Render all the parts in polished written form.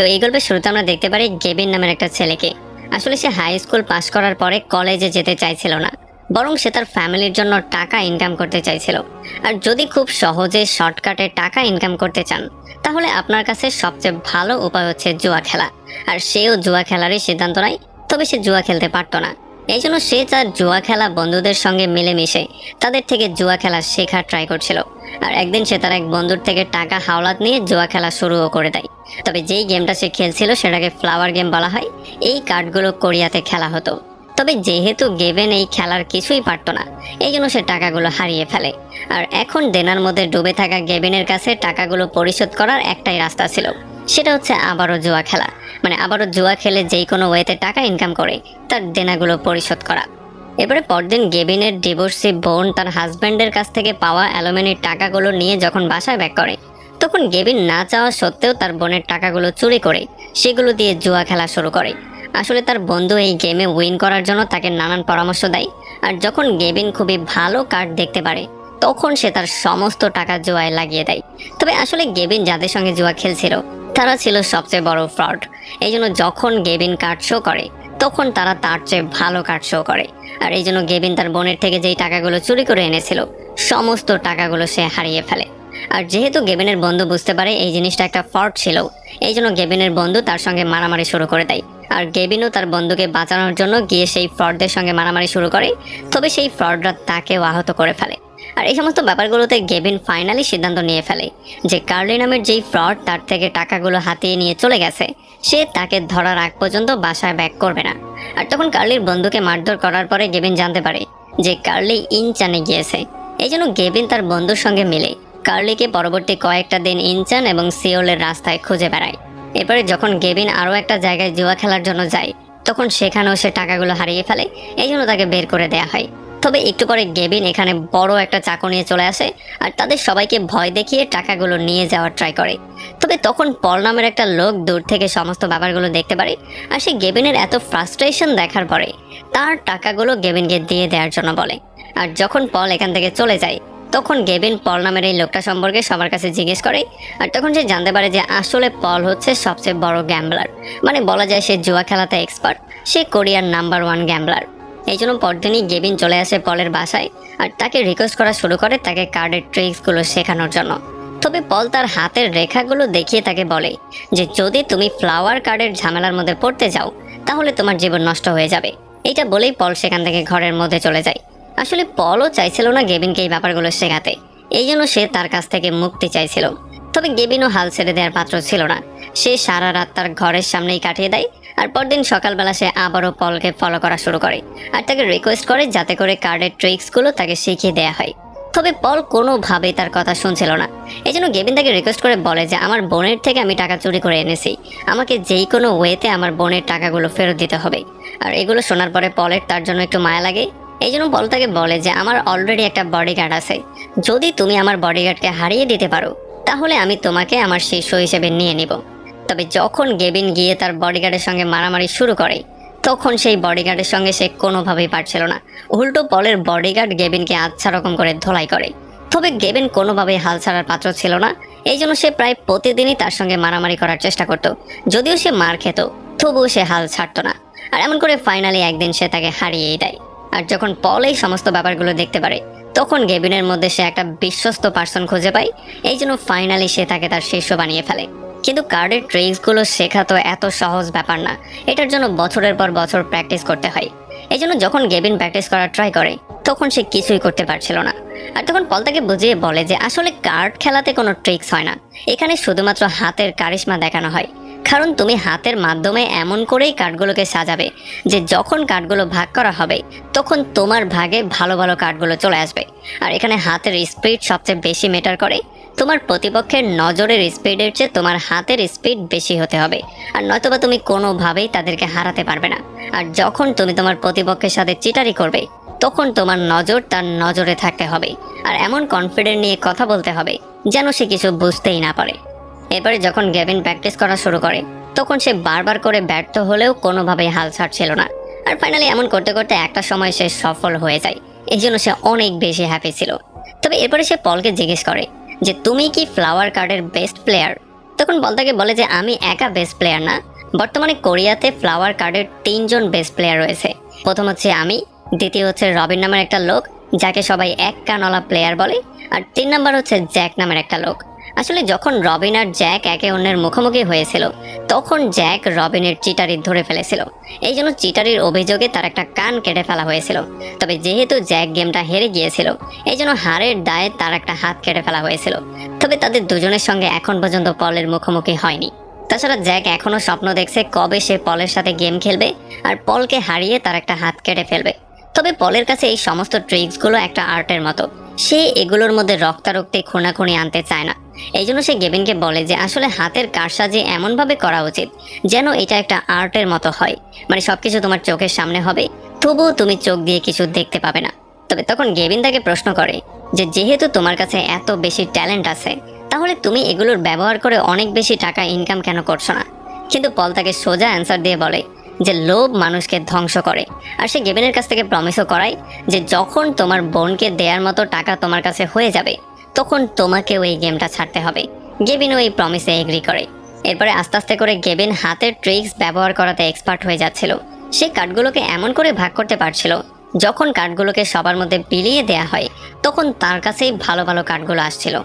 তো এই গল্পের শুরুতে আমরা দেখতে পারি গেভিন নামের একটা ছেলেকে। আসলে সে হাই স্কুল পাশ করার পরে কলেজে যেতে চাইছিল না, বরং সে তার ফ্যামিলির জন্য টাকা ইনকাম করতে চাইছিল। আর যদি খুব সহজে শর্টকাটে টাকা ইনকাম করতে চান, তাহলে আপনার কাছে সবচেয়ে ভালো উপায় হচ্ছে জুয়া খেলা। আর সেও জুয়া খেলারই সিদ্ধান্ত নেয়, তবে সে জুয়া খেলতে পারতো না। এই জন্য সে তার জুয়া খেলা বন্ধুদের সঙ্গে মিলেমিশে তাদের থেকে জুয়া খেলা শেখার ট্রাই করছিল। আর একদিন সে তার এক বন্ধুর থেকে টাকা হাওলাত নিয়ে জুয়া খেলা শুরুও করে দেয়। তবে যেই গেমটা সে খেলছিল সেটাকে ফ্লাওয়ার গেম বলা হয়। এই কার্ডগুলো কোরিয়াতে খেলা হতো। তবে যেহেতু গেভিন এই খেলার কিছুই পারতো না, এই জন্য সে টাকাগুলো হারিয়ে ফেলে। আর এখন দেনার মধ্যে ডুবে থাকা গেভিনের কাছে টাকাগুলো পরিশোধ করার একটাই রাস্তা ছিল, সেটা হচ্ছে আবারও জুয়া খেলা। মানে আবারও জুয়া খেলে যেই কোনো ওয়েতে টাকা ইনকাম করে তার দেনাগুলো পরিশোধ করা। এবারে পরদিন গেভিনের ডিভোর্সি বোন তার হাজব্যান্ডের কাছ থেকে পাওয়া অ্যালুমিনির টাকাগুলো নিয়ে যখন বাসায় ব্যাক করে, তখন গেভিন না চাওয়া সত্ত্বেও তার বোনের টাকাগুলো চুরি করে সেগুলো দিয়ে জুয়া খেলা শুরু করে। আসলে তার বন্ধু এই গেমে উইন করার জন্য তাকে নানান পরামর্শ দেয়। আর যখন গেভিন খুবই ভালো কার্ড দেখতে পারে, তখন সে তার সমস্ত টাকা জুয়ায় লাগিয়ে দেয়। তবে আসলে গেভিন যাদের সঙ্গে জুয়া খেলছিল তারা ছিল সবচেয়ে বড় ফ্রড। এই জন্য যখন গেভিন কার্ড শো করে, তখন তারা তার চেয়ে ভালো কার্ড শো করে। আর এই জন্য গেভিন তার বোনের থেকে যেই টাকাগুলো চুরি করে এনেছিল, সমস্ত টাকাগুলো সে হারিয়ে ফেলে। আর যেহেতু গেভিনের বন্ধু বুঝতে পারে এই জিনিসটা একটা ফ্রড ছিল, এই জন্য গেভিনের বন্ধু তার সঙ্গে মারামারি শুরু করে দেয়। আর গেভিনও তার বন্ধুকে বাঁচানোর জন্য গিয়ে সেই ফ্রডদের সঙ্গে মারামারি শুরু করে। তবে সেই ফ্রডরা তাকেও আহত করে ফেলে। আর এই সমস্ত ব্যাপারগুলোতে গেভিন ফাইনালি সিদ্ধান্ত নিয়ে ফেলে যে কার্লি নামের যেই ফ্রড তার থেকে টাকাগুলো হাতিয়ে নিয়ে চলে গেছে, সে তাকে ধরার আগ পর্যন্ত বাসায় ব্যাক করবে না। আর তখন কার্লির বন্ধুকে মারধর করার পরে গেভিন জানতে পারে যে কার্লি ইনচানে গিয়েছে। এই জন্য গেভিন তার বন্ধুর সঙ্গে মিলে কার্লিকে পরবর্তী কয়েকটা দিন ইনচান এবং সিওলের রাস্তায় খুঁজে বেড়ায়। এরপরে যখন গেভিন আরও একটা জায়গায় জুয়া খেলার জন্য যায়, তখন সেখানেও সে টাকাগুলো হারিয়ে ফেলে। এই জন্য তাকে বের করে দেয়া হয়। তবে একটু পরে গেভিন এখানে বড় একটা চাকু নিয়ে চলে আসে আর তাদের সবাইকে ভয় দেখিয়ে টাকাগুলো নিয়ে যাওয়ার ট্রাই করে। তবে তখন পল নামের একটা লোক দূর থেকে সমস্ত ব্যাপারগুলো দেখতে পারে। আর সে গেভিনের এত ফ্রাস্ট্রেশন দেখার পরে তার টাকাগুলো গেভিনকে দিয়ে দেওয়ার জন্য বলে। আর যখন পল এখান থেকে চলে যায়, তখন গেভিন পল নামের এই লোকটা সম্পর্কে সবার কাছে জিজ্ঞেস করে। আর তখন সে জানতে পারে যে আসলে পল হচ্ছে সবচেয়ে বড় গ্যাম্বলার। মানে বলা যায় সে জুয়া খেলাতে এক্সপার্ট, সে কোরিয়ার নাম্বার 1 গ্যাম্বলার। এই জন্য পরদিনই গেভিন চলে আসে পলের বাসায় আর তাকে রিকোয়েস্ট করা শুরু করে তাকে কার্ডের ট্রিক্সগুলো শেখানোর জন্য। তবে পল তার হাতের রেখাগুলো দেখিয়ে তাকে বলে যে যদি তুমি ফ্লাওয়ার কার্ডের ঝামেলার মধ্যে পড়তে যাও, তাহলে তোমার জীবন নষ্ট হয়ে যাবে। এইটা বলেই পল সেখান থেকে ঘরের মধ্যে চলে যায়। আসলে পলও চাইছিল না গেভিনকে এই ব্যাপারগুলো শেখাতে, এই জন্য সে তার কাছ থেকে মুক্তি চাইছিল। তবে গেভিনও হাল ছেড়ে দেওয়ার পাত্র ছিল না। সে সারা রাত তার ঘরের সামনেই কাটিয়ে দেয়। আর পরদিন সকালবেলা সে আবারও পলকে ফলো করা শুরু করে আর তাকে রিকোয়েস্ট করে যাতে করে কার্ডের ট্রিক্সগুলো তাকে শিখিয়ে দেওয়া হয়। তবে পল কোনোভাবেই তার কথা শুনছিল না। এই জন্য গেভিন তাকে রিকোয়েস্ট করে বলে যে আমার বোনের থেকে আমি টাকা চুরি করে এনেছি, আমাকে যেই কোনো ওয়েতে আমার বোনের টাকাগুলো ফেরত দিতে হবে। আর এগুলো শোনার পরে পলের তার জন্য একটু মায়া লাগে। এই জন্য পল তাকে বলে যে আমার অলরেডি একটা বডিগার্ড আছে, যদি তুমি আমার বডিগার্ডকে হারিয়ে দিতে পারো, তাহলে আমি তোমাকে আমার শিষ্য হিসেবে নিয়ে নিব। তবে যখন গেভিন গিয়ে তার বডিগার্ডের সঙ্গে মারামারি শুরু করে, তখন সেই বডিগার্ডের সঙ্গে সে কোনোভাবেই পারছিল না। উল্টো পলের বডিগার্ড গেভিনকে আচ্ছা রকম করে ধোলাই করে। তবে গেভিন কোনোভাবেই হাল ছাড়ার পাত্র ছিল না। এই জন্য সে প্রায় প্রতিদিনই তার সঙ্গে মারামারি করার চেষ্টা করত। যদিও সে মার খেত, তবুও সে হাল ছাড়তো না। আর এমন করে ফাইনালি একদিন সে তাকে হারিয়েই দেয়। আর যখন পল এই সমস্ত ব্যাপারগুলো দেখতে পারে, তখন গেভিনের মধ্যে সে একটা বিশ্বস্ত পার্সন খুঁজে পায়। এই জন্য ফাইনালি সে তাকে তার শিষ্য বানিয়ে ফেলে। কিন্তু কার্ডের ট্রিক্সগুলো শেখা তো এত সহজ ব্যাপার না, এটার জন্য বছরের পর বছর প্র্যাকটিস করতে হয়। এই জন্য যখন গেভিন প্র্যাকটিস করার ট্রাই করে, তখন সে কিছুই করতে পারছিল না। আর তখন পল তাকে বুঝিয়ে বলে যে আসলে কার্ড খেলাতে কোনো ট্রিক্স হয় না, এখানে শুধুমাত্র হাতের কারিশমা দেখানো হয়। কারণ তুমি হাতের মাধ্যমে এমন করেই কার্ডগুলোকে সাজাবে যে যখন কার্ডগুলো ভাগ করা হবে, তখন তোমার ভাগে ভালো ভালো কার্ডগুলো চলে আসবে। আর এখানে হাতের স্পিড সবচেয়ে বেশি ম্যাটার করে। তোমার প্রতিপক্ষের নজরের স্পিডের চেয়ে তোমার হাতের স্পিড বেশি হতে হবে, আর নয়তোবা তুমি কোনোভাবেই তাদেরকে হারাতে পারবে না। আর যখন তুমি তোমার প্রতিপক্ষের সাথে চিটারি করবে, তখন তোমার নজর তার নজরে থাকতে হবে। আর এমন কনফিডেন্ট নিয়ে কথা বলতে হবে যেন সে কিছু বুঝতেই না পারে। এবারে যখন গেভিন প্র্যাকটিস করা শুরু করে, তখন সে বারবার করে ব্যর্থ হলেও কোনোভাবেই হাল ছাড়ছিল না। আর ফাইনালি এমন করতে করতে একটা সময় সে সফল হয়ে যায়। এই জন্য সে অনেক বেশি হ্যাপি ছিল। তবে এরপরে সে পলকে জিজ্ঞেস করে যে তুমি কি ফ্লাওয়ার কার্ডের বেস্ট প্লেয়ার? তখন পল তাকে বলে যে আমি একা বেস্ট প্লেয়ার না, বর্তমানে কোরিয়াতে ফ্লাওয়ার কার্ডের 3জন বেস্ট প্লেয়ার রয়েছে। প্রথম হচ্ছে আমি, দ্বিতীয় হচ্ছে রবিন নামের একটা লোক যাকে সবাই এক কানওয়ালা প্লেয়ার বলে, আর 3 নাম্বার হচ্ছে জ্যাক নামের একটা লোক। আসলে যখন রবিন আর জ্যাক একে অন্যের মুখোমুখি হয়েছিল তখন জ্যাক রবিনের চিটারি ধরে ফেলেছিল, এই জন্য চিটারির অভিযোগে তার একটা কান কেটে ফেলা হয়েছিল। তবে যেহেতু জ্যাক গেমটা হেরে গিয়েছিল এই জন্য হারের দায়ে তার একটা হাত কেটে ফেলা হয়েছিল। তবে তাদের দুজনের সঙ্গে এখন পর্যন্ত পলের মুখোমুখি হয়নি। তাছাড়া জ্যাক এখনো স্বপ্ন দেখছে কবে সে পলের সাথে গেম খেলবে আর পলকে হারিয়ে তার একটা হাত কেটে ফেলবে। তবে পলের কাছে এই সমস্ত ট্রিক্সগুলো একটা আর্টের মতো, সে এগুলোর মধ্যে রক্তারক্তি খুনাখুনি আনতে চায় না। এই জন্য সে গেভিনকে বলে যে আসলে হাতের কারসাজি এমনভাবে করা উচিত যেন এটা একটা আর্টের মতো হয়, মানে সবকিছু তোমার চোখের সামনে হবে তবুও তুমি চোখ দিয়ে কিছু দেখতে পাবে না। তবে তখন গেভিন তাকে প্রশ্ন করে যে যেহেতু তোমার কাছে এত বেশি ট্যালেন্ট আছে তাহলে তুমি এগুলোর ব্যবহার করে অনেক বেশি টাকা ইনকাম কেন করছো না? কিন্তু পল তাকে সোজা অ্যান্সার দিয়ে বলে যে লোভ মানুষকে ধ্বংস করে। আর সে গেভিনের কাছ থেকে প্রমিসও করায় যে যখন তোমার বোনকে দেওয়ার মতো টাকা তোমার কাছে হয়ে যাবে তখন তোমাকেও এই গেমটা ছাড়তে হবে। গেভিনও এই প্রমিসে এগ্রি করে। এরপরে আস্তে আস্তে করে গেভিন হাতের ট্রিক্স ব্যবহার করাতে এক্সপার্ট হয়ে যাচ্ছিল। সে কার্ডগুলোকে এমন করে ভাগ করতে পারছিল যখন কার্ডগুলোকে সবার মধ্যে বিলিয়ে দেয়া হয় তখন তার কাছেই ভালো ভালো কার্ডগুলো আসছিল।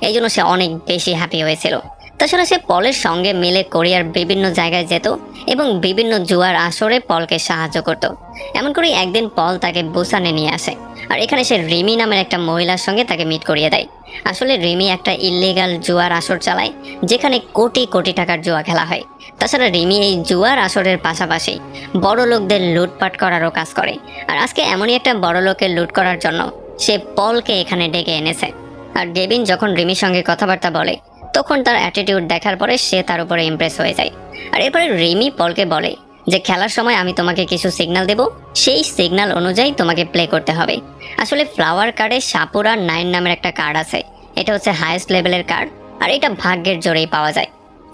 এই জন্য সে অনেক বেশি হ্যাপি হয়েছিল। তাছাড়া সে পলের সঙ্গে মিলে কোরিয়ার বিভিন্ন জায়গায় যেত এবং বিভিন্ন জুয়ার আসরে পলকে সাহায্য করত। এমন করে একদিন পল তাকে বুসানে নিয়ে আসে আর এখানে সে রিমি নামের একটা মহিলার সঙ্গে তাকে মিট করিয়ে দেয়। আসলে রিমি একটা ইল্লিগাল জুয়ার আসর চালায় যেখানে কোটি কোটি টাকার জুয়া খেলা হয়। তাছাড়া রিমি এই জুয়ার আসরের পাশাপাশি বড় লোকদের লুটপাট করারও কাজ করে। আর আজকে এমনই একটা বড় লোকের লুট করার জন্য সে পলকে এখানে ডেকে এনেছে। আর গেভিন যখন রিমির সঙ্গে কথাবার্তা বলে তখন তার অ্যাটিটিউড দেখার পরে সে তার উপরে ইমপ্রেস হয়ে যায়। আর এরপরে রিমি পলকে বলে যে খেলার সময় আমি তোমাকে কিছু সিগন্যাল দেব, সেই সিগন্যাল অনুযায়ী তোমাকে প্লে করতে হবে। আসলে ফ্লাওয়ার কার্ডে সাপুরা 9 নামের একটা কার্ড আছে, এটা হচ্ছে হাইয়েস্ট লেভেলের কার্ড আর এটা ভাগ্যের জোরেই পাওয়া যায়।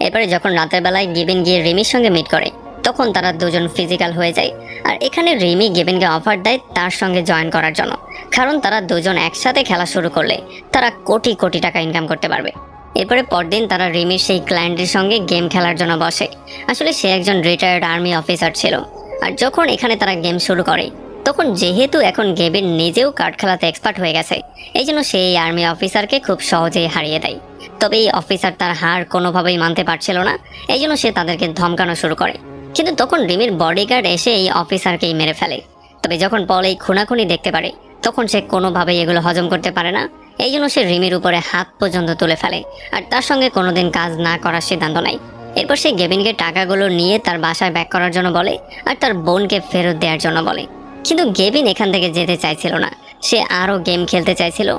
এরপরে যখন রাতের বেলায় গেভিন গিয়ে রিমির সঙ্গে মিট করে তখন তারা দুজন ফিজিক্যাল হয়ে যায়। আর এখানে রিমি গেভিনকে অফার দেয় তার সঙ্গে জয়েন করার জন্য, কারণ তারা দুজন একসাথে খেলা শুরু করলে তারা কোটি কোটি টাকা ইনকাম করতে পারবে। এরপরে পরদিন তারা রিমির সেই ক্লায়েন্টের সঙ্গে গেম খেলার জন্য বসে। আসলে সে একজন রিটায়ার্ড আর্মি অফিসার ছিল। আর যখন এখানে তারা গেম শুরু করে তখন যেহেতু এখন গেভিন নিজেও কার্ড খেলাতে এক্সপার্ট হয়ে গেছে এই জন্য সে এই আর্মি অফিসারকে খুব সহজেই হারিয়ে দেয়। তবে এই অফিসার তার হার কোনোভাবেই মানতে পারছিল না, এই জন্য সে তাদেরকে ধমকানো শুরু করে। কিন্তু তখন রিমির বডিগার্ড এসে এই অফিসারকেই মেরে ফেলে। তবে যখন পল এই খুনাখুনি দেখতে পারে তখন সে কোনোভাবেই এগুলো হজম করতে পারে না, এই জন্য সে রিমির উপরে হাত পর্যন্ত তুলে ফেলে আর তার সঙ্গে কোনোদিন কাজ না করার সিদ্ধান্ত নেয়। এরপর সে গেভিনকে টাকাগুলো নিয়ে তার বাসায় ব্যাক করার জন্য বলে আর তার বোনকে ফেরত দেওয়ার জন্য বলে। কিন্তু গেভিন এখান থেকে যেতে চাইছিল না, সে আরও গেম খেলতে চাইছিল,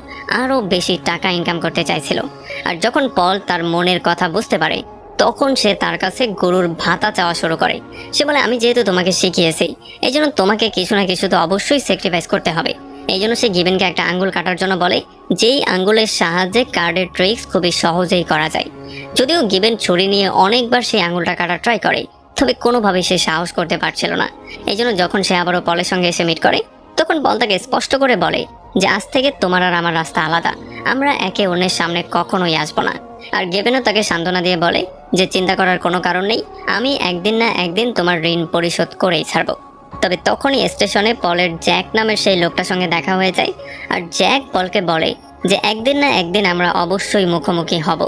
আরও বেশি টাকা ইনকাম করতে চাইছিল। আর যখন পল তার মনের কথা বুঝতে পারে তখন সে তার কাছে গরুর ভাতা চাওয়া শুরু করে। সে বলে আমি যেহেতু তোমাকে শিখিয়েছি এই জন্য তোমাকে কিছু না কিছু তো অবশ্যই স্যাক্রিফাইস করতে হবে। এই জন্য সে গেভিনকে একটা আঙ্গুল কাটার জন্য বলে, যেই আঙ্গুলের সাহায্যে কার্ডের ট্রিক্স খুবই সহজেই করা যায়। যদিও গেভিন ছুরি নিয়ে অনেকবার সেই আঙ্গুলটা কাটার ট্রাই করে তবে কোনোভাবেই সে সাহস করতে পারছিল না। এই জন্য যখন সে আবারও পলের সঙ্গে এসে মিট করে তখন পল তাকে স্পষ্ট করে বলে যে আজ থেকে তোমার আর আমার রাস্তা আলাদা, আমরা একে অন্যের সামনে কখনোই আসবো না। আর গেভিনও তাকে সান্ত্বনা দিয়ে বলে যে চিন্তা করার কোনো কারণ নেই, আমি একদিন না একদিন তোমার ঋণ পরিশোধ করেই ছাড়বো। তবে তখনই স্টেশনে পলের জ্যাক নামের সেই লোকটার সঙ্গে দেখা হয়ে যায় আর জ্যাক পলকে বলে যে একদিন না একদিন আমরা অবশ্যই মুখোমুখি হব।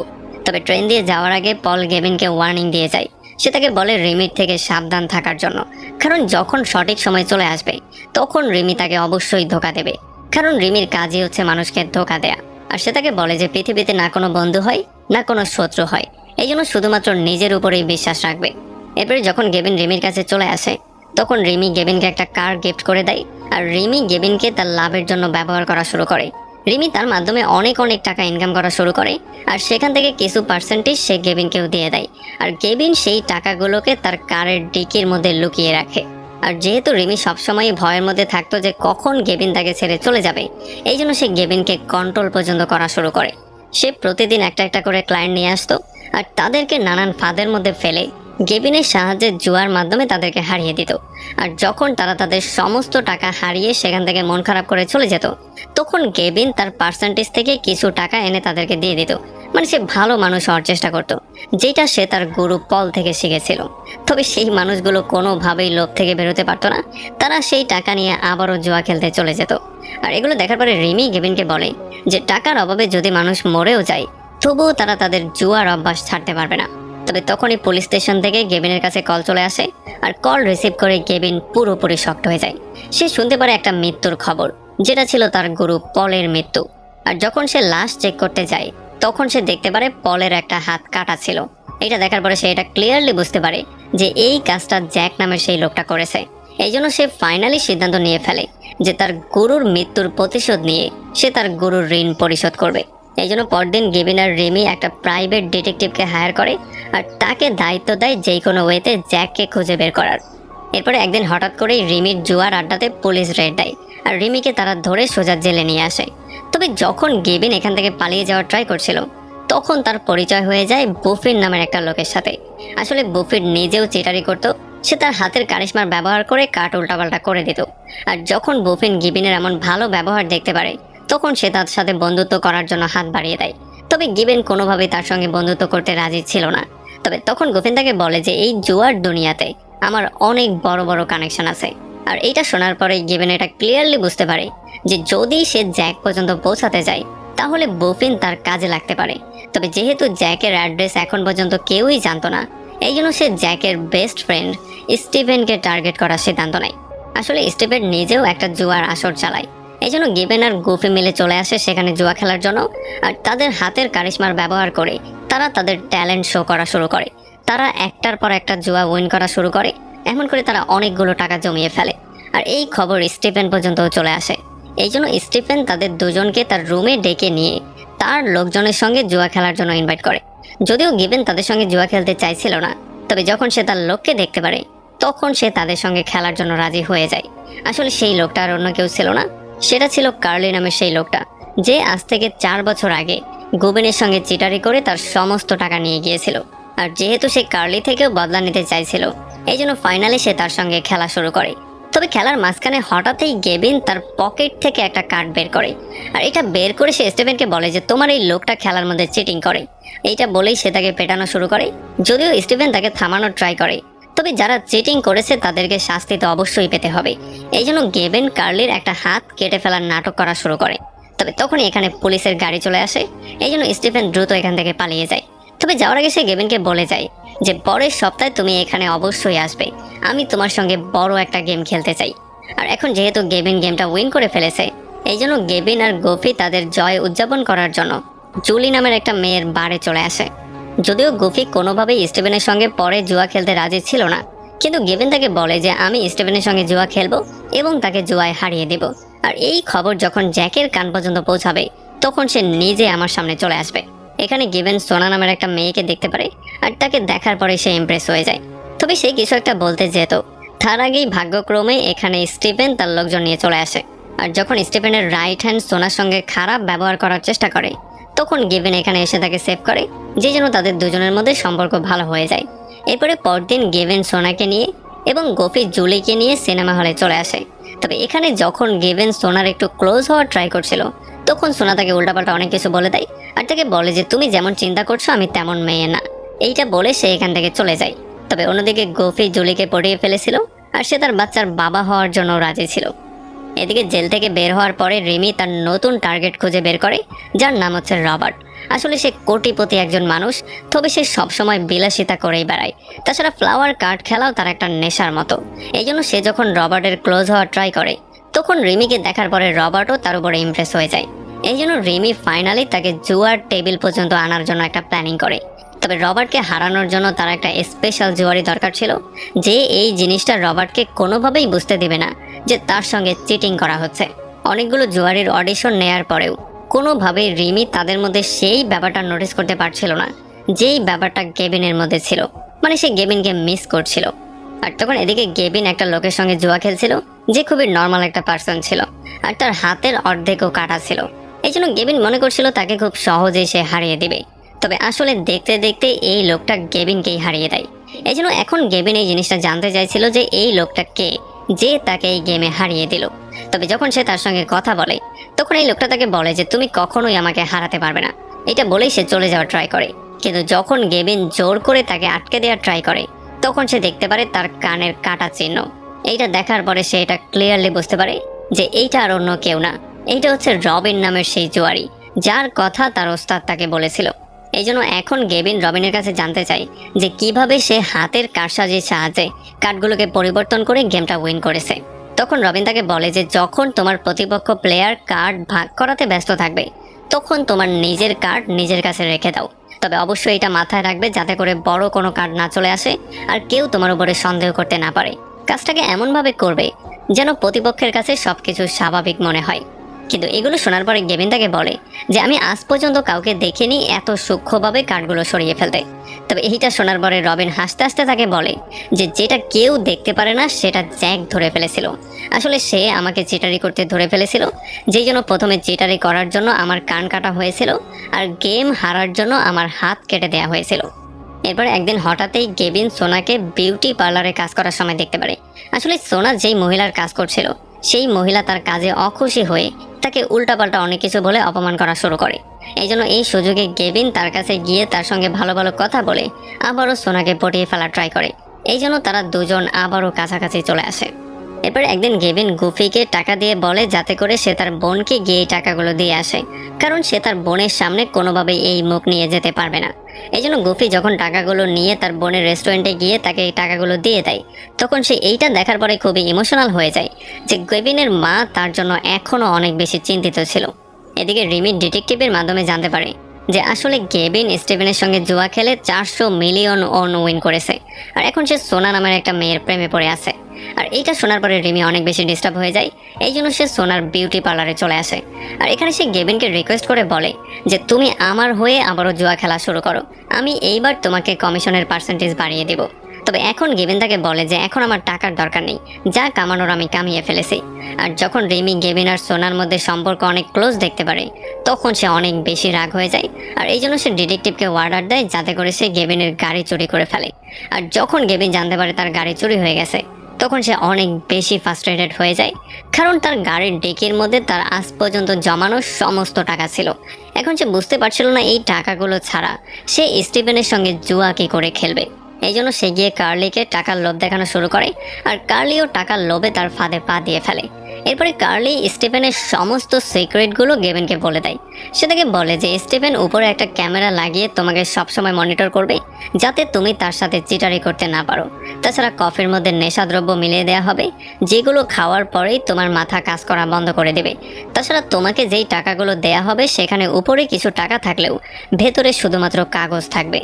তবে ট্রেন দিয়ে যাওয়ার আগে পল গেভিনকে ওয়ার্নিং দিয়ে যায়, সে তাকে বলে রিমির থেকে সাবধান থাকার জন্য, কারণ যখন সঠিক সময় চলে আসবে তখন রিমি তাকে অবশ্যই ধোকা দেবে, কারণ রিমির কাজই হচ্ছে মানুষকে ধোকা দেয়া। আর সে তাকে বলে যে পৃথিবীতে না কোনো বন্ধু হয় না কোনো শত্রু হয়, এই জন্য শুধুমাত্র নিজের উপরেই বিশ্বাস রাখবে। এরপরে যখন গেভিন রিমির কাছে চলে আসে তখন রিমি গেভিনকে একটা কার গিফট করে দেয় আর রিমি গেভিনকে তার লাভের জন্য ব্যবহার করা শুরু করে। রিমি তার মাধ্যমে অনেক অনেক টাকা ইনকাম করা শুরু করে আর সেখান থেকে কিছু পার্সেন্টেজ সে গেভিনকেও দিয়ে দেয়। আর গেভিন সেই টাকাগুলোকে তার কারের ডিকির মধ্যে লুকিয়ে রাখে। আর যেহেতু রিমি সবসময় ভয়ের মধ্যে থাকতো যে কখন গেভিন তাকে ছেড়ে চলে যাবে, এই জন্য সে গেভিনকে কন্ট্রোল পর্যন্ত করা শুরু করে। সে প্রতিদিন একটা একটা করে ক্লায়েন্ট নিয়ে আসতো আর তাদেরকে নানান ফাঁদের মধ্যে ফেলে গেভিনের সাহায্যে জুয়ার মাধ্যমে তাদেরকে হারিয়ে দিত। আর যখন তারা তাদের সমস্ত টাকা হারিয়ে সেখান থেকে মন খারাপ করে চলে যেত তখন গেভিন তার পার্সেন্টেজ থেকে কিছু টাকা এনে তাদেরকে দিয়ে দিত। মানে সে ভালো মানুষ হওয়ার চেষ্টা করত, যেটা সে তার গুরু পল থেকে শিখেছিল। তবে সেই মানুষগুলো কোনোভাবেই লোভ থেকে বেরোতে পারতো না। তারা সেই টাকা নিয়ে আবারও জুয়া খেলতে চলে যেত। আর এগুলো দেখার পরে রিমি গেভিনকে বলে যে টাকার অভাবে যদি মানুষ মরেও যায়, তবুও তারা তাদের জুয়ার অভ্যাস ছাড়তে পারবে না। তবে তখনই পুলিশ স্টেশন থেকে গেভিনের কাছে কল চলে আসে। আর কল রিসিভ করে গেভিন পুরোপুরি শক্ট হয়ে যায়। সে শুনতে পারে একটা মৃত্যুর খবর, যেটা ছিল তার গুরু পলের মৃত্যু। আর যখন সে লাশ চেক করতে যায়, তখন সে দেখতে পারে পলের একটা হাত কাটা ছিল। এটা দেখার পরে সে এটা ক্লিয়ারলি বুঝতে পারে যে এই কাজটা জ্যাক নামের সেই লোকটা করেছে। এই জন্য সে ফাইনালি সিদ্ধান্ত নিয়ে ফেলে যে তার গুরুর মৃত্যুর প্রতিশোধ নিয়ে সে তার গুরুর ঋণ পরিশোধ করবে। এই জন্য পরদিন গেভিন আর রিমি একটা প্রাইভেট ডিটেকটিভকে হায়ার করে আর তাকে দায়িত্ব দেয় যে কোনো ওয়েতে জ্যাককে খুঁজে বের করার। এরপরে একদিন হঠাৎ করেই রিমির জুয়ার আড্ডাতে পুলিশ রেড দেয় আর রিমিকে তারা ধরে সোজা জেলে নিয়ে আসে। তবে যখন গেভিন এখান থেকে পালিয়ে যাওয়ার ট্রাই করছিল, তখন তার পরিচয় হয়ে যায় বুফিন নামের একটা লোকের সাথে। আসলে বুফিন নিজেও চিটারি করতো। সে তার হাতের কারিশমার ব্যবহার করে কাঠ উল্টাপাল্টা করে দিত। আর যখন বুফিন গিবিনের এমন ভালো ব্যবহার দেখতে পারে, তখন সে তার সাথে বন্ধুত্ব করার জন্য হাত বাড়িয়ে দেয়। তবে গিবেন কোনোভাবেই তার সঙ্গে বন্ধুত্ব করতে রাজি ছিল না। তবে তখন গুফিন তাকে বলে যে এই জুয়ার দুনিয়াতে আমার অনেক বড় বড় কানেকশন আছে। আর এইটা শোনার পরে গিবেন এটা ক্লিয়ারলি বুঝতে পারে যে যদি সে জ্যাক পর্যন্ত পৌঁছাতে যায়, তাহলে বুফিন তার কাজে লাগতে পারে। তবে যেহেতু জ্যাকের অ্যাড্রেস এখন পর্যন্ত কেউই জানতো না, এই জন্য সে জ্যাকের বেস্ট ফ্রেন্ড স্টিভেনকে টার্গেট করার সিদ্ধান্ত নেয়। আসলে স্টিভেন নিজেও একটা জুয়ার আসর চালায়। এই জন্য গিবেন আর গুফি মিলে চলে আসে সেখানে জুয়া খেলার জন্য। আর তাদের হাতের কারিশমার ব্যবহার করে তারা তাদের ট্যালেন্ট শো করা শুরু করে। তারা একটার পর একটা জুয়া উইন করা শুরু করে। এমন করে তারা অনেকগুলো টাকা জমিয়ে ফেলে। আর এই খবর স্টিফেন পর্যন্তও চলে আসে। এই জন্য স্টিফেন তাদের দুজনকে তার রুমে ডেকে নিয়ে তার লোকজনের সঙ্গে জুয়া খেলার জন্য ইনভাইট করে। যদিও গিবেন তাদের সঙ্গে জুয়া খেলতে চাইছিল না, তবে যখন সে তার লোককে দেখতে পারে, তখন সে তাদের সঙ্গে খেলার জন্য রাজি হয়ে যায়। আসলে সেই লোকটা আর অন্য কেউ ছিল না, সেটা ছিল কার্লি নামের সেই লোকটা, যে আজ থেকে 4 বছর আগে গুবেনের সঙ্গে চিটারি করে তার সমস্ত টাকা নিয়ে গিয়েছিল। আর যেহেতু সে কার্লি থেকেও বদলা নিতে চাইছিল, এই জন্য ফাইনালি সে তার সঙ্গে খেলা শুরু করে। তবে খেলার মাঝখানে হঠাৎই গেভিন তার পকেট থেকে একটা কার্ড বের করে। আর এটা বের করে সে স্টিভেনকে বলে যে তোমার এই লোকটা খেলার মধ্যে চিটিং করে। এইটা বলেই সে তাকে পেটানো শুরু করে। যদিও স্টিভেন তাকে থামানোর ট্রাই করে, তবে যারা চিটিং করেছে তাদেরকে শাস্তি তো অবশ্যই পেতে হবে। এই জন্য গেভিন কার্লির একটা হাত কেটে ফেলার নাটক করা শুরু করে। তবে তখনই এখানে পুলিশের গাড়ি চলে আসে। এই জন্য স্টিভেন দ্রুত এখান থেকে পালিয়ে যায়। তবে যাওয়ার আগে সে গেভিনকে বলে যায় যে পরের সপ্তাহে তুমি এখানে অবশ্যই আসবে, আমি তোমার সঙ্গে বড় একটা গেম খেলতে চাই। আর এখন যেহেতু গেভিন গেমটা উইন করে ফেলেছে, এই জন্য গেভিন আর গোফি তাদের জয় উদযাপন করার জন্য জুলি নামের একটা মেয়ের বারে চলে আসে। যদিও গোফি কোনোভাবেই স্টিভেনের সঙ্গে পরে জুয়া খেলতে রাজি ছিল না, কিন্তু গেভিন তাকে বলে যে আমি স্টিভেনের সঙ্গে জুয়া খেলবো এবং তাকে জুয়ায় হারিয়ে দেব। আর এই খবর যখন জ্যাকের কান পর্যন্ত পৌঁছাবে, তখন সে নিজে আমার সামনে চলে আসবে। এখানে গিবেন সোনা নামের একটা মেয়েকে দেখতে পারে আর তাকে দেখার পরে সে ইমপ্রেস হয়ে যায়। তবে সে কিছু একটা বলতে যেত, তার আগেই ভাগ্যক্রমে এখানে স্টিভেন তার লোকজন নিয়ে চলে আসে। আর যখন স্টিভেনের রাইট হ্যান্ড সোনার সঙ্গে খারাপ ব্যবহার করার চেষ্টা করে, তখন গিবেন এখানে এসে তাকে সেভ করে, যে জন্য তাদের দুজনের মধ্যে সম্পর্ক ভালো হয়ে যায়। এরপরে পরদিন গিবেন সোনাকে নিয়ে এবং গোফি জুলিকে নিয়ে সিনেমা হলে চলে আসে। তবে এখানে যখন গিবেন সোনার একটু ক্লোজ হওয়ার ট্রাই করছিল, তখন সোনা তাকে উল্টাপাল্টা অনেক কিছু বলে দেয় আর তাকে বলে যে তুমি যেমন চিন্তা করছো আমি তেমন মেয়ে না। এইটা বলে সে এখান থেকে চলে যায়। তবে অন্যদিকে গোফি জুলিকে পটিয়ে ফেলেছিল আর সে তার বাচ্চার বাবা হওয়ার জন্য রাজি ছিল। এদিকে জেল থেকে বের হওয়ার পরে রিমি তার নতুন টার্গেট খুঁজে বের করে, যার নাম হচ্ছে রবার্ট। আসলে সে কোটিপতি একজন মানুষ, তবে সে সবসময় বিলাসিতা করেই বেড়ায়। তাছাড়া ফ্লাওয়ার কার্ড খেলাও তার একটা নেশার মতো। এই জন্য সে যখন রবার্টের ক্লোজ হওয়ার ট্রাই করে, তখন রিমিকে দেখার পরে রবার্টও তার উপরে ইমপ্রেস হয়ে যায়। এই জন্য রিমি ফাইনালি তাকে জুয়ার টেবিল পর্যন্ত আনার জন্য একটা প্ল্যানিং করে। তবে রবার্টকে হারানোর জন্য তার একটা স্পেশাল জুয়ারি দরকার ছিল, যে এই জিনিসটা রবার্টকে কোনোভাবেই বুঝতে দেবে না যে তার সঙ্গে চিটিং করা হচ্ছে। অনেকগুলো জুয়ারির অডিশন নেয়ার পরেও কোনোভাবেই রিমি তাদের মধ্যে সেই ব্যাপারটা নোটিস করতে পারছিল না, যেই ব্যাপারটা গেভিনের মধ্যে ছিল। মানে সে গেভিনকে মিস করছিল। আর তখন এদিকে গেভিন একটা লোকের সঙ্গে জুয়া খেলছিল, যে খুবই নর্মাল একটা পার্সন ছিল আর তার হাতের অর্ধেকও কাটা ছিল। এই জন্য গেভিন মনে করছিল তাকে খুব সহজেই সে হারিয়ে দেবে। তবে আসলে দেখতে দেখতে এই লোকটা গেভিনকেই হারিয়ে দেয়। এই জন্য এখন গেভিন এই জিনিসটা জানতে চাইছিল যে এই লোকটা কে, যে তাকে এই গেমে হারিয়ে দিল। তবে যখন সে তার সঙ্গে কথা বলে, তখন এই লোকটা তাকে বলে যে তুমি কখনোই আমাকে হারাতে পারবে না, এটা বলেই সে চলে যাওয়ার ট্রাই করে, কিন্তু যখন গেভিন জোর করে তাকে আটকে দেওয়ার ট্রাই করে তখন সে দেখতে পারে তার কানের কাটা চিহ্ন। এইটা দেখার পরে সে এটা ক্লিয়ারলি বুঝতে পারে যে এইটা আর অন্য কেউ না, এইটা হচ্ছে রবিন নামের সেই জুয়ারি যার কথা তার ওস্তাদ তাকে বলেছিল। এই জন্য এখন গেভিন রবিনের কাছে জানতে চায় যে কিভাবে সে হাতের কারসাজির সাহায্যে কার্ডগুলোকে পরিবর্তন করে গেমটা উইন করেছে। তখন রবিন তাকে বলে যে যখন তোমার প্রতিপক্ষ প্লেয়ার কার্ড ভাগ করাতে ব্যস্ত থাকবে তখন তোমার নিজের কার্ড নিজের কাছে রেখে দাও, তবে অবশ্যই এটা মাথায় রাখবে যাতে করে বড় কোনো কার্ড না চলে আসে আর কেউ তোমার উপরে সন্দেহ করতে না পারে। কাজটাকে এমনভাবে করবে যেন প্রতিপক্ষের কাছে সবকিছু স্বাভাবিক মনে হয়। কিন্তু এগুলো শোনার পরে গেভিন তাকে বলে যে আমি আজ পর্যন্ত কাউকে দেখিনি এত সূক্ষ্মভাবে কার্ডগুলো সরিয়ে ফেলতে। তবে এইটা শোনার পরে রবিন হাসতে হাসতে তাকে বলে যে যেটা কেউ দেখতে পারে না সেটা জ্যাক ধরে ফেলেছিল। আসলে সে আমাকে চিটারি করতে ধরে ফেলেছিল, যেই জন্য প্রথমে চিটারি করার জন্য আমার কান কাটা হয়েছিল আর গেম হারার জন্য আমার হাত কেটে দেওয়া হয়েছিল। এরপর একদিন হঠাৎই গেভিন সোনাকে বিউটি পার্লারে কাজ করার সময় দেখতে পারে। আসলে সোনা যেই মহিলার কাজ করছিল সেই মহিলা তার কাজে অখুশি হয়ে তাকে উল্টাপাল্টা অনেক কিছু বলে অপমান করা শুরু করে। এই জন্য এই সুযোগে গেভিন তার কাছে গিয়ে তার সঙ্গে ভালো ভালো কথা বলে আবারও সোনাকে পটিয়ে ফেলার ট্রাই করে। এই জন্য তারা দুজন আবারও কাছাকাছি চলে আসে। এরপর একদিন গেভিন গুফিকে টাকা দিয়ে বলে যাতে করে সে তার বোনকে গিয়ে এই টাকাগুলো দিয়ে আসে, কারণ সে তার বোনের সামনে কোনোভাবেই এই মুখ নিয়ে যেতে পারবে না। এই জন্য গুফি যখন টাকাগুলো নিয়ে তার বোনের রেস্টুরেন্টে গিয়ে তাকে এই টাকাগুলো দিয়ে দেয় তখন সে এইটা দেখার পরে খুবই ইমোশনাল হয়ে যায় যে গেভিনের মা তার জন্য এখনও অনেক বেশি চিন্তিত ছিল। এদিকে রিমি ডিটেকটিভের মাধ্যমে জানতে পারে যে আসলে গেভিন স্টিভেনের সঙ্গে জুয়া খেলে 400 মিলিয়ন ওন উইন করেছে আর এখন সে সোনা নামের একটা মেয়ের প্রেমে পড়ে আছে। আর এইটা শোনার পরে রিমি অনেক বেশি ডিস্টার্ব হয়ে যায়। এই জন্য সে সোনার বিউটি পার্লারে চলে আসে আর এখানে সে গেভিনকে রিকোয়েস্ট করে বলে যে তুমি আমার হয়ে আবারও জুয়া খেলা শুরু করো, আমি এইবার তোমাকে কমিশনের পার্সেন্টেজ বাড়িয়ে দেব। তবে এখন গেভিন তাকে বলে যে এখন আমার টাকার দরকার নেই, যা কামানোর আমি কামিয়ে ফেলেছি। আর যখন রিমি গেভিন আর সোনার মধ্যে সম্পর্ক অনেক ক্লোজ দেখতে পারে তখন সে অনেক বেশি রাগ হয়ে যায় আর এই জন্য সে ডিটেকটিভকে অর্ডার দেয় যাতে করে সে গেভিনের গাড়ি চুরি করে ফেলে। আর যখন গেভিন জানতে পারে তার গাড়ি চুরি হয়ে গেছে তখন সে অনেক বেশি ফ্রাস্ট্রেটেড হয়ে যায়, কারণ তার গাড়ির ডিকির মধ্যে তার আজ পর্যন্ত জমানো সমস্ত টাকা ছিল। এখন সে বুঝতে পারছিল না এই টাকাগুলো ছাড়া সে স্টিভেনের সঙ্গে জুয়া কি করে খেলবে। এই জন্য সে গিয়ে কার্লিকে টাকার লোভ দেখানো শুরু করে আর কার্লিও টাকার লোভে তার ফাঁদে পা দিয়ে ফেলে। এরপরে কার্লি স্টিফেনের সমস্ত সিক্রেটগুলো গেভিনকে বলে দেয়। সে তাকে বলে যে স্টিফেন উপরে একটা ক্যামেরা লাগিয়ে তোমাকে সবসময় মনিটর করবে যাতে তুমি তার সাথে চিটারি করতে না পারো। তাছাড়া কফির মধ্যে নেশাদ্রব্য মিলিয়ে দেওয়া হবে যেগুলো খাওয়ার পরেই তোমার মাথা কাজ করা বন্ধ করে দেবে। তাছাড়া তোমাকে যেই টাকাগুলো দেয়া হবে সেখানে উপরে কিছু টাকা থাকলেও ভেতরে শুধুমাত্র কাগজ থাকবে।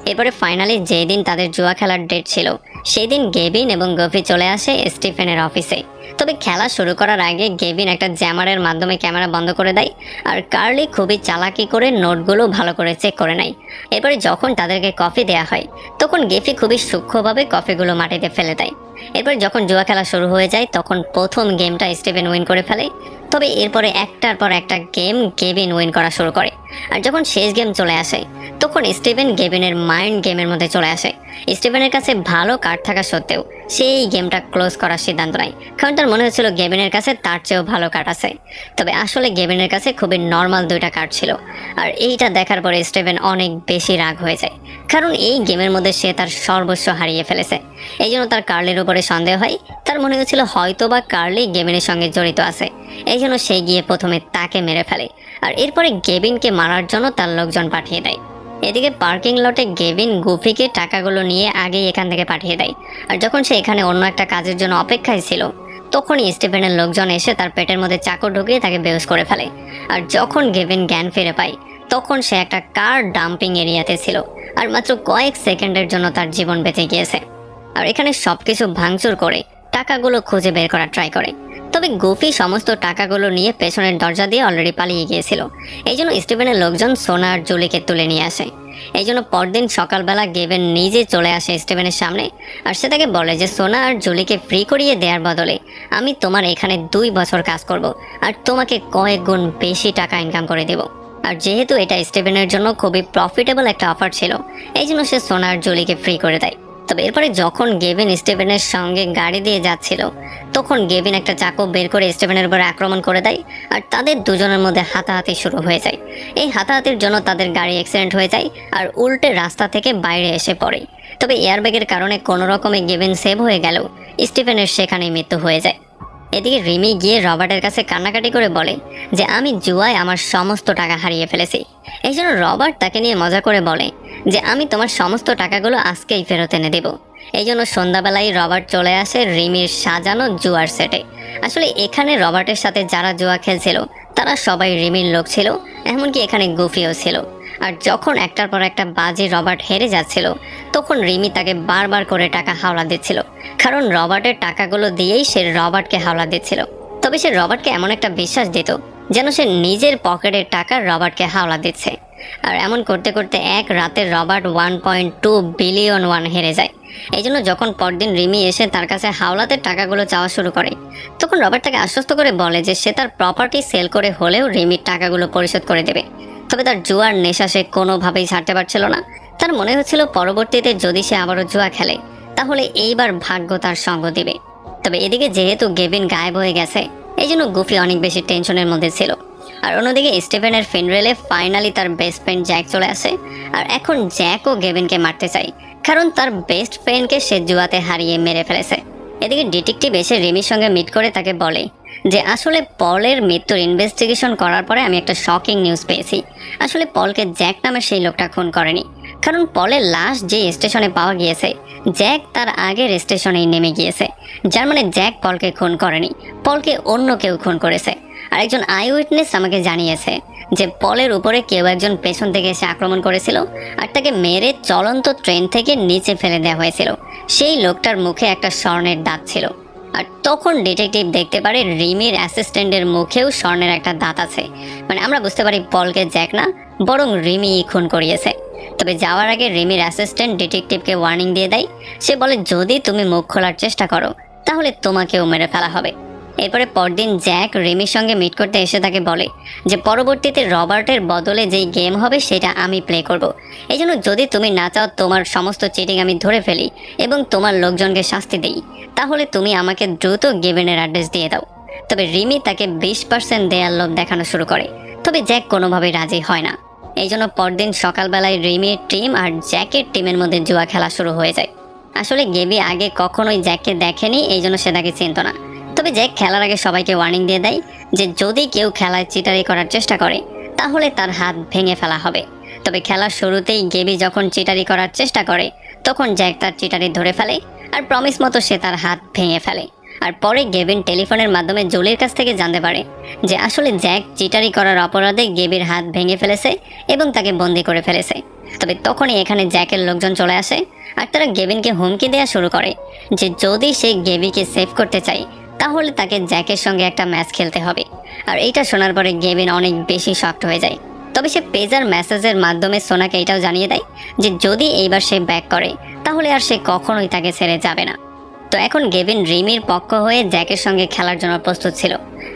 এরপরে ফাইনালি যেই দিন তাদের জুয়া খেলার ডেট ছিল সেই দিন গেভিন এবং গফি চলে আসে স্টিফেনের অফিসে। তবে খেলা শুরু করার আগে গেভিন একটা জ্যামারের মাধ্যমে ক্যামেরা বন্ধ করে দেয় আর কার্লি খুবই চালাকি করে নোটগুলো ভালো করে চেক করে নেয়। এরপরে যখন তাদেরকে কফি দেয়া হয় তখন গেফি খুবই সূক্ষ্মভাবে কফিগুলো মাটিতে ফেলে দেয়। এরপর যখন জুয়া খেলা শুরু হয়ে যায় তখন প্রথম গেমটা স্টিফেন উইন করে ফেলে, তবে এরপরে একটার পর একটা গেম গেভিন উইন করা শুরু করে। আর যখন শেষ গেম চলে আসে তখন স্টিফেন গেভিনের মাইন্ড গেমের মধ্যে চলে আসে। স্টিফেনের কাছে ভালো কার্ড থাকা সত্ত্বেও সেই গেমটা ক্লোজ করার সিদ্ধান্ত নেয়, কারণ তার মনে হচ্ছিল গেভিনের কাছে তার চেয়েও ভালো কার্ড আছে। তবে আসলে গেভিনের কাছে খুবই নর্মাল দুইটা কার্ড ছিল। আর এইটা দেখার পরে স্টিফেন অনেক বেশি রাগ হয়ে যায়, কারণ এই গেমের মধ্যে সে তার সর্বস্ব হারিয়ে ফেলেছে। এই জন্য তার কার্লির উপরে সন্দেহ হয়, তার মনে হচ্ছিল হয়তোবা কার্লি গেভিনের সঙ্গে জড়িত আছে। এই জন্য সে গিয়ে প্রথমে তাকে মেরে ফেলে আর এরপরে গেভিনকে মারার জন্য তার লোকজন পাঠিয়ে দেয়। এদিকে পার্কিং লটে গেভিন গুফিকে টাকাগুলো নিয়ে আগেই এখান থেকে পাঠিয়ে দেয়। আর যখন সে এখানে অন্য একটা কাজের জন্য অপেক্ষায় ছিল তখনই স্টিফেনের লোকজন এসে তার পেটের মধ্যে চাকু ঢুকিয়ে তাকে বেহুশ করে ফেলে। আর যখন গেভিন জ্ঞান ফিরে পায় তখন সে একটা কার ডাম্পিং এরিয়াতে ছিল আর মাত্র কয়েক সেকেন্ডের জন্য তার জীবন বেঁচে গিয়েছে। আর এখানে সবকিছু ভাঙচুর করে টাকাগুলো খুঁজে বের করার ট্রাই করে। তবে গুফি সমস্ত টাকাগুলো নিয়ে পেছনের দরজা দিয়ে অলরেডি পালিয়ে গিয়েছিল। এই জন্য স্টিফেনের লোকজন সোনা আর জুলিকে তুলে নিয়ে আসে। এই জন্য পরদিন সকালবেলা গেভিন নিজে চলে আসে স্টিফেনের সামনে আর সে তাকে বলে যে সোনা আর জুলিকে ফ্রি করিয়ে দেওয়ার বদলে আমি তোমার এখানে 2 বছর কাজ করব আর তোমাকে কয়েক গুণ বেশি টাকা ইনকাম করে দেব। আর যেহেতু এটা স্টিফেনের জন্য খুবই প্রফিটেবল একটা অফার ছিল এই জন্য সে সোনা আর জুলিকে ফ্রি করে দেয়। তবে এরপরে যখন গেভিন স্টিফেনের সঙ্গে গাড়ি দিয়ে যাচ্ছিল, তখন গেভিন একটা চাকু বের করে স্টিফেনের উপরে আক্রমণ করে দেয়, আর তাদের দুজনের মধ্যে হাতাহাতি শুরু হয়ে যায়। এই হাতাহাতির জন্য তাদের গাড়ি অ্যাক্সিডেন্ট হয়ে যায় আর উল্টে রাস্তা থেকে বাইরে এসে পড়ে। তবে এয়ারব্যাগের কারণে কোনো রকমে গেভিন সেভ হয়ে গেল, স্টিফেনের সেখানেই মৃত্যু হয়ে যায়। এদিকে রিমি গিয়ে রবার্টের কাছে কান্নাকাটি করে বলে যে আমি জুয়ায় আমার সমস্ত টাকা হারিয়ে ফেলেছি। এই জন্য রবার্ট তাকে নিয়ে মজা করে বলে যে আমি তোমার সমস্ত টাকাগুলো আজকেই ফেরত এনে দেব। এই জন্য সন্ধ্যাবেলায় রবার্ট চলে আসে রিমির সাজানো জুয়ার সেটে। আসলে এখানে রবার্টের সাথে যারা জুয়া খেলছিল তারা সবাই রিমির লোক ছিল, এমনকি এখানে গুফিও ছিল। আর যখন একটার পর একটা বাজি রবার্ট হেরে যাচ্ছিল, তখন রিমি তাকে বারবার করে টাকা হাওলা দিচ্ছিল, কারণ রবার্টের টাকাগুলো দিয়েই সে রবার্টকে হাওলা দিচ্ছিল। তবে সে রবার্টকে এমন একটা বিশ্বাস দিত যেন সে নিজের পকেটের টাকা রবার্টকে হাওলা দিচ্ছে। আর এমন করতে করতে এক রাতে রবার্ট 1.2 বিলিয়ন ওয়ান হেরে যায়। এই জন্য যখন পরদিন রিমি এসে তার কাছে হাওলাতের টাকাগুলো চাওয়া শুরু করে, তখন রবার্ট তাকে আশ্বস্ত করে বলে যে সে তার প্রপার্টি সেল করে হলেও রিমির টাকাগুলো পরিশোধ করে দেবে। তবে তার জুয়ার নেশা সে কোনোভাবেই ছাড়তে পারছিল না। তার মনে হচ্ছিল পরবর্তীতে যদি সে আবারও জুয়া খেলে তাহলে এইবার ভাগ্য তার সঙ্গ দিবে। তবে এদিকে যেহেতু গেভিন গায়েব হয়ে গেছে, এই জন্য গুফি অনেক বেশি টেনশনের মধ্যে ছিল। আর অন্যদিকে স্টিফেনের ফিনরেলে ফাইনালি তার বেস্ট ফ্রেন্ড জ্যাক চলে আসে। আর এখন জ্যাকও গেভিনকে মারতে চায়, কারণ তার বেস্ট ফ্রেন্ডকে সে জুয়াতে হারিয়ে মেরে ফেলেছে। এদিকে ডিটেকটিভ এসে রিমির সঙ্গে মিট করে তাকে বলে যে আসলে পলের মৃত্যুর ইনভেস্টিগেশন করার পরে আমি একটা শকিং নিউজ পেয়েছি। আসলে পলকে জ্যাক নামের সেই লোকটা খুন করেনি, কারণ পলের লাশ যে স্টেশনে পাওয়া গিয়েছে জ্যাক তার আগের স্টেশনেই নেমে গিয়েছে। যার মানে জ্যাক পলকে খুন করেনি, পলকে অন্য কেউ খুন করেছে। আর একজন আই উইটনেস আমাকে জানিয়েছে যে পলের উপরে কেউ একজন পেছন থেকে এসে আক্রমণ করেছিল আর তাকে মেরে চলন্ত ট্রেন থেকে নিচে ফেলে দেওয়া হয়েছিল। সেই লোকটার মুখে একটা স্বর্ণের দাঁত ছিল। আর তখন ডিটেকটিভ দেখতে পারে রিমির অ্যাসিস্ট্যান্টের মুখেও স্বর্ণের একটা দাঁত আছে। মানে আমরা বুঝতে পারি পলকে জ্যাক না, বরং রিমি খুন করিয়েছে। তবে যাওয়ার আগে রিমির অ্যাসিস্ট্যান্ট ডিটেকটিভকে ওয়ার্নিং দিয়ে দেয়। সে বলে যদি তুমি মুখ খোলার চেষ্টা করো তাহলে তোমাকেও মেরে ফেলা হবে। এরপরে পরদিন জ্যাক রিমির সঙ্গে মিট করতে এসে তাকে বলে যে পরবর্তীতে রবার্টের বদলে যেই গেম হবে সেটা আমি প্লে করব। এই জন্য যদি তুমি না চাও তোমার সমস্ত চিটিং আমি ধরে ফেলি এবং তোমার লোকজনকে শাস্তি দিই, তাহলে তুমি আমাকে দ্রুত গেভিনের অ্যাড্রেস দিয়ে দাও। তবে রিমি তাকে 20% দেয়ার লোভ দেখানো শুরু করে, তবে জ্যাক কোনোভাবেই রাজি হয় না। এই জন্য পরদিন সকালবেলায় রিমির টিম আর জ্যাকের টিমের মধ্যে জুয়া খেলা শুরু হয়ে যায়। আসলে গেবি আগে কখনোই জ্যাককে দেখেনি, এই জন্য সে তাকে চিনত না। তবে জ্যাক খেলার আগে সবাইকে ওয়ার্নিং দিয়ে দেয় যে যদি কেউ খেলায় চিটারি করার চেষ্টা করে তাহলে তার হাত ভেঙে ফেলা হবে। তবে খেলার শুরুতেই গেবি যখন চিটারি করার চেষ্টা করে তখন জ্যাক তার চিটারি ধরে ফেলে আর প্রমিস মতো সে তার হাত ভেঙে ফেলে। আর পরে গেভিন টেলিফোনের মাধ্যমে জুলির কাছ থেকে জানতে পারে যে আসলে জ্যাক চিটারি করার অপরাধে গেবির হাত ভেঙে ফেলেছে এবং তাকে বন্দি করে ফেলেছে। তবে তখনই এখানে জ্যাকের লোকজন চলে আসে আর তারা গেভিনকে হুমকি দেওয়া শুরু করে যে যদি সে গেবিকে সেভ করতে চায় তাহলে তাকে জ্যাকের সঙ্গে একটা ম্যাচ খেলতে হবে। আর এইটা শোনার পরে গেভিন অনেক বেশি শকড হয়ে যায়। তবে সে পেজার মেসেজের মাধ্যমে সোনাকে এটাও জানিয়ে দেয় যে যদি এইবার সে ব্যাক করে তাহলে আর সে কখনোই তাকে ছেড়ে যাবে না। তো এখন গেভিন রিমির পক্ষ হয়ে জ্যাকের সঙ্গে খেলার জন্য প্রস্তুত ছিল।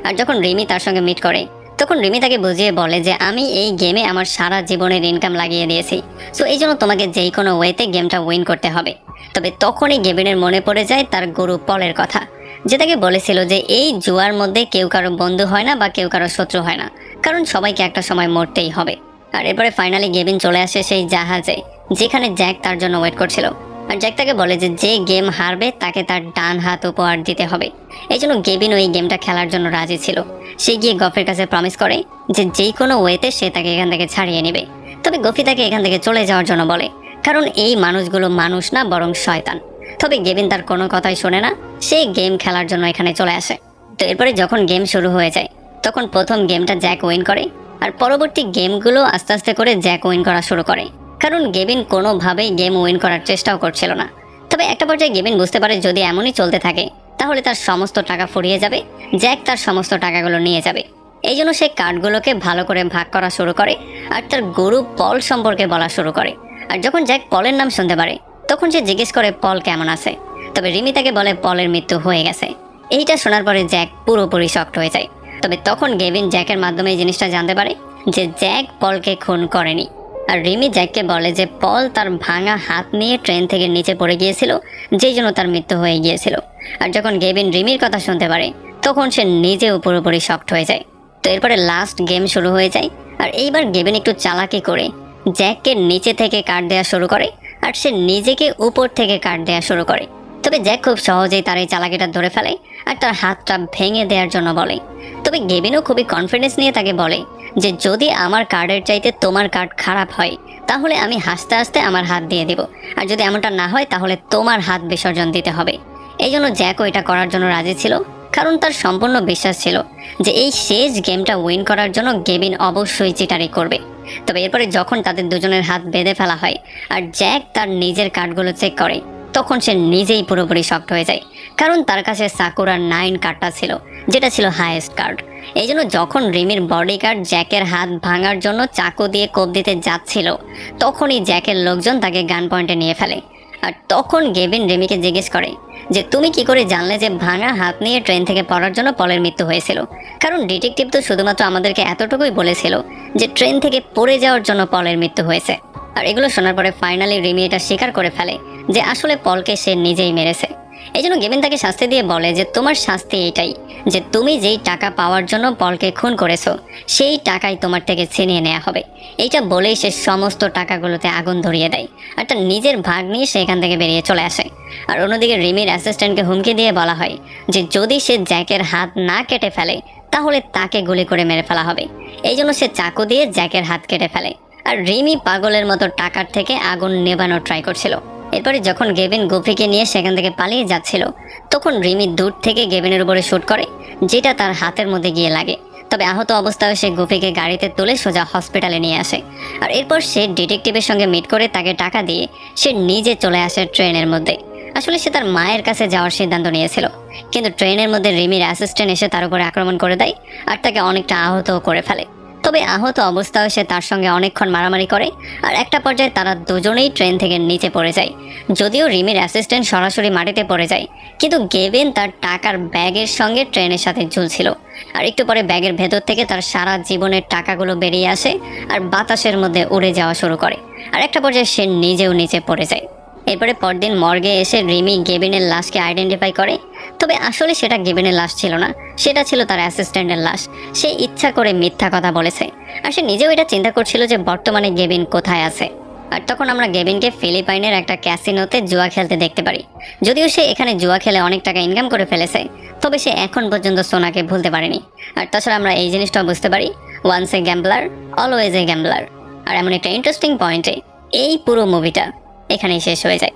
আর যখন রিমি তার সঙ্গে মিট করে তখন রিমি তাকে বুঝিয়ে বলে যে আমি এই গেমে আমার সারা জীবনের ইনকাম লাগিয়ে দিয়েছি, সো এই জন্য তোমাকে যেই কোনো ওয়েতে গেমটা উইন করতে হবে। তবে তখনই গেভিনের মনে পড়ে যায় তার গুরু পলের কথা, যে তাকে বলেছিল যে এই জুয়ার মধ্যে কেউ কারো বন্ধু হয় না বা কেউ কারো শত্রু হয় না, কারণ সবাইকে একটা সময় মরতেই হবে। আর এরপরে ফাইনালি গেভিন চলে আসে সেই জাহাজে যেখানে জ্যাক তার জন্য ওয়েট করছিল। আর জ্যাক তাকে বলে যে গেম হারবে তাকে তার ডান হাত উপহার দিতে হবে। এই জন্য গেভিন ওই গেমটা খেলার জন্য রাজি ছিল। সে গিয়ে গফের কাছে প্রমিস করে যে যেই কোনো ওয়েতে সে তাকে এখান থেকে ছাড়িয়ে নেবে। তবে গফি তাকে এখান থেকে চলে যাওয়ার জন্য বলে, কারণ এই মানুষগুলো মানুষ না বরং শয়তান। তবে গেভিন তার কোনো কথাই শোনে না, সে গেম খেলার জন্য এখানে চলে আসে। তো এরপরে যখন গেম শুরু হয়ে যায় তখন প্রথম গেমটা জ্যাক উইন করে আর পরবর্তী গেমগুলো আস্তে আস্তে করে জ্যাক উইন করা শুরু করে, কারণ গেভিন কোনোভাবেই গেম উইন করার চেষ্টাও করছিল না। তবে একটা পর্যায়ে গেভিন বুঝতে পারে যদি এমনই চলতে থাকে তাহলে তার সমস্ত টাকা ফুরিয়ে যাবে, জ্যাক তার সমস্ত টাকাগুলো নিয়ে যাবে। এই জন্য সে কার্ডগুলোকে ভালো করে ভাগ করা শুরু করে আর তার গুরু পল সম্পর্কে বলা শুরু করে। আর যখন জ্যাক পলের নাম শুনতে পারে তখন সে জিজ্ঞেস করে পল কেমন আছে। তবে রিমি তাকে বলে পলের মৃত্যু হয়ে গেছে। এইটা শোনার পরে জ্যাক পুরোপুরি শকড হয়ে যায়। তবে তখন গেভিন জ্যাকের মাধ্যমে এই জিনিসটা জানতে পারে যে জ্যাক পলকে খুন করেনি। আর রিমি জ্যাককে বলে যে পল তার ভাঙা হাত নিয়ে ট্রেন থেকে নিচে পড়ে গিয়েছিল, যেই জন্য তার মৃত্যু হয়ে গিয়েছিল। আর যখন গেভিন রিমির কথা শুনতে পারে তখন সে নিজেও পুরোপুরি শকড হয়ে যায়। তো এরপরে লাস্ট গেম শুরু হয়ে যায়। আর এইবার গেভিন একটু চালাকি করে জ্যাককে নিচে থেকে কাট দেওয়া শুরু করে, আর সে নিজেকে উপর থেকে কাট দেওয়া শুরু করে। তবে জ্যাক খুব সহজেই তার এই চালাকিটা ধরে ফেলে আর তার হাতটা ভেঙে দেওয়ার জন্য বলে। তবে গেভিনও খুবই কনফিডেন্স নিয়ে তাকে বলে যে যদি আমার কার্ডের চাইতে তোমার কার্ড খারাপ হয় তাহলে আমি হাসতে হাসতে আমার হাত দিয়ে দেব, আর যদি এমনটা না হয় তাহলে তোমার হাত বিসর্জন দিতে হবে। এই জন্য জ্যাকও এটা করার জন্য রাজি ছিল, কারণ তার সম্পূর্ণ বিশ্বাস ছিল যে এই শেষ গেমটা উইন করার জন্য গেভিন অবশ্যই চিটারি করবে। তবে এরপরে যখন তাদের দুজনের হাত বেঁধে ফেলা হয় আর জ্যাক তার নিজের কার্ডগুলো চেক করে তখন সে নিজেই পুরোপুরি শকড হয়ে যায়, কারণ তার কাছে সাকুরার 9 কার্ডটা ছিল, যেটা ছিল হাইয়েস্ট কার্ড। এই জন্য যখন রিমির বডি গার্ড জ্যাকের হাত ভাঙার জন্য চাকু দিয়ে কোপ দিতে যাচ্ছিল তখনই জ্যাকের লোকজন তাকে গান পয়েন্টে নিয়ে ফেলে। আর তখন গেভিন রিমিকে জিজ্ঞেস করে যে তুমি কি করে জানলে যে ভাঙা হাত নিয়ে ট্রেন থেকে পড়ার জন্য পলের মৃত্যু হয়েছিল, কারণ ডিটেকটিভ তো শুধুমাত্র আমাদেরকে এতটুকুই বলেছিল যে ট্রেন থেকে পড়ে যাওয়ার জন্য পলের মৃত্যু হয়েছে। আর এগুলো শোনার পরে ফাইনালি রিমি এটা স্বীকার করে ফেলে যে আসলে পলকে সে নিজেই মেরেছে। এই জন্য গেভিন তাকে শাস্তি দিয়ে বলে যে তোমার শাস্তি এটাই যে তুমি যেই টাকা পাওয়ার জন্য পলকে খুন করেছো সেই টাকাই তোমার থেকে ছিনিয়ে নেওয়া হবে। এইটা বলেই সে সমস্ত টাকাগুলোতে আগুন ধরিয়ে দেয় আর তার নিজের ভাগ নিয়ে সে এখান থেকে বেরিয়ে চলে আসে। আর অন্যদিকে রিমির অ্যাসিস্ট্যান্টকে হুমকি দিয়ে বলা হয় যে যদি সে জ্যাকের হাত না কেটে ফেলে তাহলে তাকে গুলি করে মেরে ফেলা হবে। এই জন্য সে চাকু দিয়ে জ্যাকের হাত কেটে ফেলে। আর রিমি পাগলের মতো টাকার থেকে আগুন নেভানোর ট্রাই করছিল। এরপরে যখন গেভিন গুফিকে নিয়ে সেখান থেকে পালিয়ে যাচ্ছিল তখন রিমি দূর থেকে গেভিনের উপরে শুট করে, যেটা তার হাতের মধ্যে গিয়ে লাগে। তবে আহত অবস্থায় সে গুফিকে গাড়িতে তুলে সোজা হসপিটালে নিয়ে আসে। আর এরপর সে ডিটেকটিভের সঙ্গে মিট করে তাকে টাকা দিয়ে সে নিজে চলে আসে ট্রেনের মধ্যে। আসলে সে তার মায়ের কাছে যাওয়ার সিদ্ধান্ত নিয়েছিল, কিন্তু ট্রেনের মধ্যে রিমির অ্যাসিস্ট্যান্ট এসে তার উপরে আক্রমণ করে দেয় আর তাকে অনেকটা আহতও করে ফেলে। তবে আহত অবস্থায় সে তার সঙ্গে অনেকক্ষণ মারামারি করে আর একটা পর্যায়ে তারা দুজনেই ট্রেন থেকে নিচে পড়ে যায়। যদিও রিমির অ্যাসিস্ট্যান্ট সরাসরি মাটিতে পড়ে যায়, কিন্তু গেভিন তার টাকার ব্যাগের সঙ্গে ট্রেনের সাথে ঝুলছিল। আর একটু পরে ব্যাগের ভেতর থেকে তার সারা জীবনের টাকাগুলো বেরিয়ে আসে আর বাতাসের মধ্যে উড়ে যাওয়া শুরু করে। আর একটা পর্যায়ে সে নিজেও নিচে পড়ে যায়। এরপরে পরদিন মর্গে এসে রিমি গেভিনের লাশকে আইডেন্টিফাই করে। তবে আসলে সেটা গেভিনের লাশ ছিল না, সেটা ছিল তার অ্যাসিস্ট্যান্টের লাশ। সে ইচ্ছা করে মিথ্যা কথা বলেছে আর সে নিজেও এটা চিন্তা করছিল যে বর্তমানে গেভিন কোথায় আছে। আর তখন আমরা গেভিনকে ফিলিপাইনের একটা ক্যাসিনোতে জুয়া খেলতে দেখতে পারি। যদিও সে এখানে জুয়া খেলে অনেক টাকা ইনকাম করে ফেলেছে, তবে সে এখন পর্যন্ত সোনাকে ভুলতে পারেনি। আর তাছাড়া আমরা এই জিনিসটা বুঝতে পারি, ওয়ান্স এ গ্যাম্বলার অলওয়েজ এ গ্যাম্বলার। আর এমন একটা ইন্টারেস্টিং পয়েন্টে এই পুরো মুভিটা এখানেই শেষ হয়ে যায়।